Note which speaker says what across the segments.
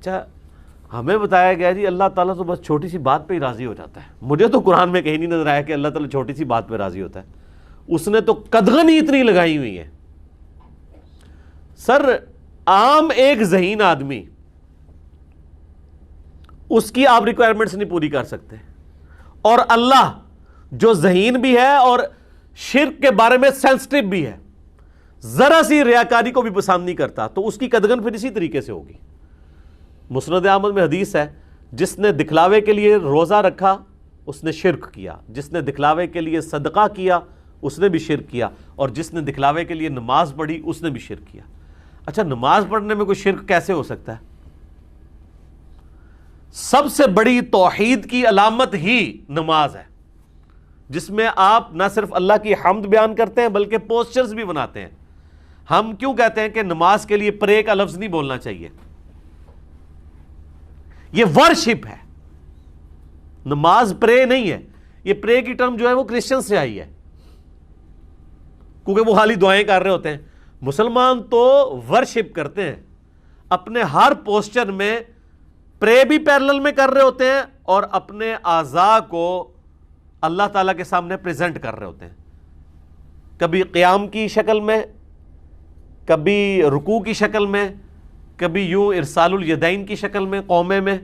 Speaker 1: اچھا ہمیں بتایا گیا جی اللہ تعالیٰ تو بس چھوٹی سی بات پہ ہی راضی ہو جاتا ہے. مجھے تو قرآن میں کہیں نہیں نظر آیا کہ اللہ تعالیٰ چھوٹی سی بات پہ راضی ہوتا ہے. اس نے تو قدغن ہی اتنی لگائی ہوئی ہے. سر عام ایک ذہین آدمی اس کی آپ ریکوائرمنٹس نہیں پوری کر سکتے, اور اللہ جو ذہین بھی ہے اور شرک کے بارے میں سینسٹیو بھی ہے, ذرا سی ریاکاری کو بھی پسند نہیں کرتا, تو اس کی قدغن پھر اسی طریقے سے ہوگی. مسند احمد میں حدیث ہے, جس نے دکھلاوے کے لیے روزہ رکھا اس نے شرک کیا, جس نے دکھلاوے کے لیے صدقہ کیا اس نے بھی شرک کیا, اور جس نے دکھلاوے کے لیے نماز پڑھی اس نے بھی شرک کیا. اچھا نماز پڑھنے میں کوئی شرک کیسے ہو سکتا ہے؟ سب سے بڑی توحید کی علامت ہی نماز ہے, جس میں آپ نہ صرف اللہ کی حمد بیان کرتے ہیں بلکہ پوسچرز بھی بناتے ہیں. ہم کیوں کہتے ہیں کہ نماز کے لیے پرے کا لفظ نہیں بولنا چاہیے؟ یہ ورشپ ہے, نماز پرے نہیں ہے. یہ پرے کی ٹرم جو ہے وہ کرسچن سے آئی ہے, کیونکہ وہ خالی دعائیں کر رہے ہوتے ہیں. مسلمان تو ورشپ کرتے ہیں, اپنے ہر پوسچر میں پرے بھی پیرلل میں کر رہے ہوتے ہیں اور اپنے اعضاء کو اللہ تعالیٰ کے سامنے پریزنٹ کر رہے ہوتے ہیں, کبھی قیام کی شکل میں, کبھی رکوع کی شکل میں, کبھی یوں ارسال الیدین کی شکل میں قومے میں,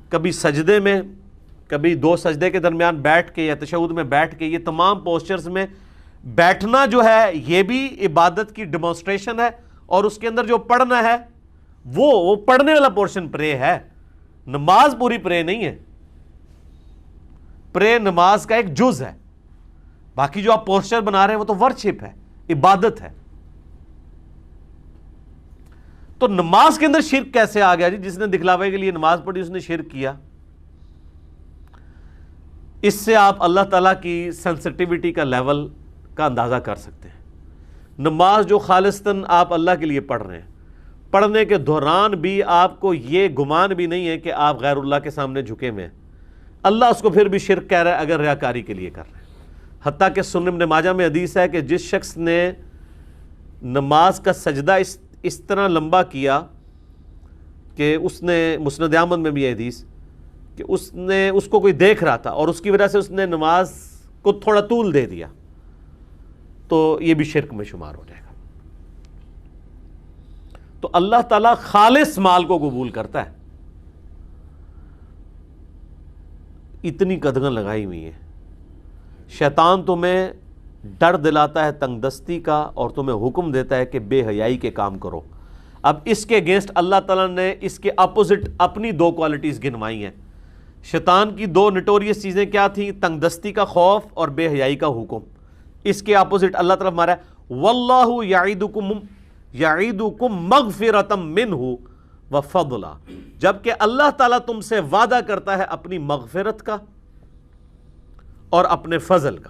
Speaker 1: کبھی سجدے میں, کبھی دو سجدے کے درمیان بیٹھ کے یا تشہد میں بیٹھ کے. یہ تمام پوسچرز میں بیٹھنا جو ہے یہ بھی عبادت کی ڈیمونسٹریشن ہے, اور اس کے اندر جو پڑھنا ہے وہ پڑھنے والا پورشن پرے ہے. نماز پوری پرے نہیں ہے, پرے نماز کا ایک جز ہے, باقی جو آپ پوسچر بنا رہے ہیں وہ تو ورشپ ہے, عبادت ہے. تو نماز کے اندر شرک کیسے آ گیا جی؟ جس نے دکھلاوے کے لیے نماز پڑھی اس نے شرک کیا. اس سے آپ اللہ تعالیٰ کی سینسٹیوٹی کا لیول کا اندازہ کر سکتے ہیں. نماز جو خالصتاً آپ اللہ کے لیے پڑھ رہے ہیں, پڑھنے کے دوران بھی آپ کو یہ گمان بھی نہیں ہے کہ آپ غیر اللہ کے سامنے جھکے ہوئے ہیں, اللہ اس کو پھر بھی شرک کہہ رہا ہے اگر ریاکاری کے لیے کر رہے ہیں. حتیٰ کہ سنن ابن ماجہ میں حدیث ہے کہ جس شخص نے نماز کا سجدہ اس طرح لمبا کیا کہ اس نے, مسند احمد میں بھی یہ حدیث کہ اس کو کوئی دیکھ رہا تھا اور اس کی وجہ سے اس نے نماز کو تھوڑا طول دے دیا, تو یہ بھی شرک میں شمار ہو جائے گا. تو اللہ تعالیٰ خالص مال کو قبول کرتا ہے. اتنی قدغن لگائی ہوئی ہے. شیطان تمہیں ڈر دلاتا ہے تنگ دستی کا اور تمہیں حکم دیتا ہے کہ بے حیائی کے کام کرو. اب اس کے اگینسٹ اللہ تعالیٰ نے اس کے اپوزٹ اپنی دو کوالٹیز گنوائی ہیں. شیطان کی دو نٹوریس چیزیں کیا تھیں؟ تنگ دستی کا خوف اور بے حیائی کا حکم. اس کے اپوزٹ اللہ طرف ہمارا ہے واللہ یعیدکم مغفرۃ منہ وفضلا, جبکہ اللہ تعالیٰ تم سے وعدہ کرتا ہے اپنی مغفرت کا اور اپنے فضل کا.